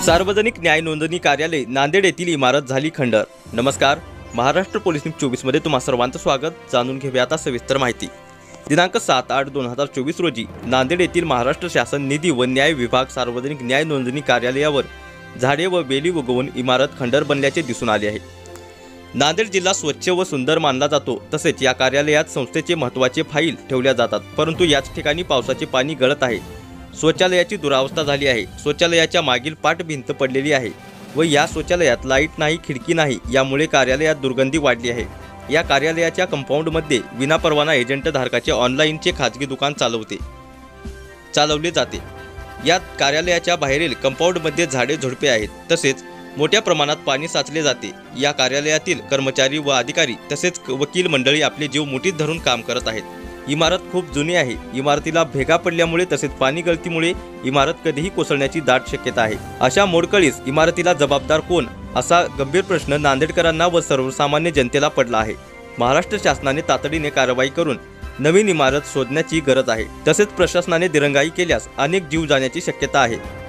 सार्वजनिक न्याय नोंदणी कार्यालय नांदेड येथील इमारत झाली खंडर। नमस्कार, महाराष्ट्र पोलीस न्यूज 24 मध्ये तुम्हा सर्वांचं स्वागत। जाणून घेऊया आता सविस्तर माहिती। दिनांक 7/8/2024 रोजी नांदेड येथील महाराष्ट्र शासन निधी व न्याय विभाग सार्वजनिक न्याय नोंदणी कार्यालयावर झाडे व वेली उगवून इमारत खंडर बनल्याचे दिसून आले आहे। नांदेड जिल्हा स्वच्छ व सुंदर मानला जातो, तसेच या कार्यालयात संस्थेचे महत्त्वाचे फाईल ठेवल्या जातात, परंतु याच ठिकाणी पावसाचे पाणी गळत आहे। शौचालयाची दुरावस्था झाली आहे। शौचालयाच्या मागील पाट भिंत पडलेली आहे व या शौचालयात लाईट नाही, खिडकी नाही, यामुळे कार्यालयात दुर्गंधी वाढली आहे। या कार्यालयाच्या कंपाऊंडमध्ये विनापरवाना एजंट धारकाचे ऑनलाईनचे खाजगी दुकान चालवले जाते। या कार्यालयाच्या बाहेरील कंपाऊंडमध्ये झाडे झुडपे आहेत, तसेच मोठ्या प्रमाणात पाणी साचले जाते। या कार्यालयातील कर्मचारी व अधिकारी तसेच वकील मंडळी आपले जीव मुठीत धरून काम करत आहेत। इमारत खूप जुनी आहे। इमारतीला भेगा पडल्यामुळे तसेच पाणी गळतीमुळे इमारत कधीही कोसळण्याची दाट शक्यता आहे। अशा मोडकळीस इमारतीला जबाबदार कोण, असा गंभीर प्रश्न नांदेडकरांना व सर्वसामान्य जनतेला पडला आहे। महाराष्ट्र शासनाने तातडीने कारवाई करून नवीन इमारत शोधण्याची गरज आहे। तसेच प्रशासनाने दिरंगाई केल्यास अनेक जीव जाण्याची शक्यता आहे।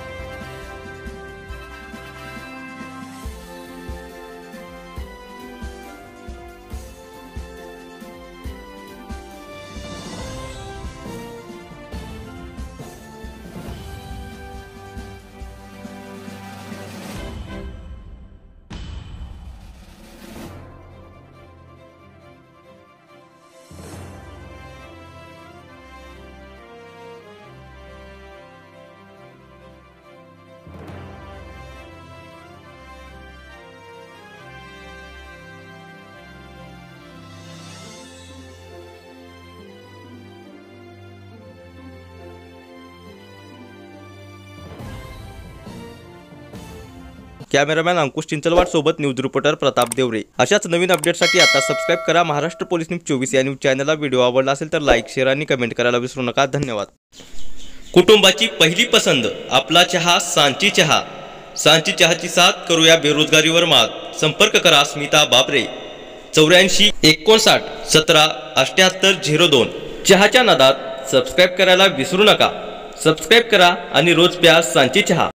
कॅमेरामॅन अंकुश चिंचलवाड सोबत न्यूज रिपोर्टर प्रताप देवरे। अशाच नवीन अपडेटसाठी आता सबस्क्राइब करा महाराष्ट्र पोलीस न्यूज 24 या न्यूज चॅनलला। व्हिडिओ आवडला असेल तर लाईक, शेअर आणि कमेंट करायला विसरू नका। धन्यवाद। कुटुंबाची पहिली पसंत आपला चहा सांची चहा। सांची चहाची साथ करूया बेरोजगारीवर मात। संपर्क करा स्मिता बाबरे 84 59 17 78 02। चहाच्या नादात सबस्क्राइब करायला विसरू नका। सबस्क्राइब करा आणि रोज प्या सांची चहा।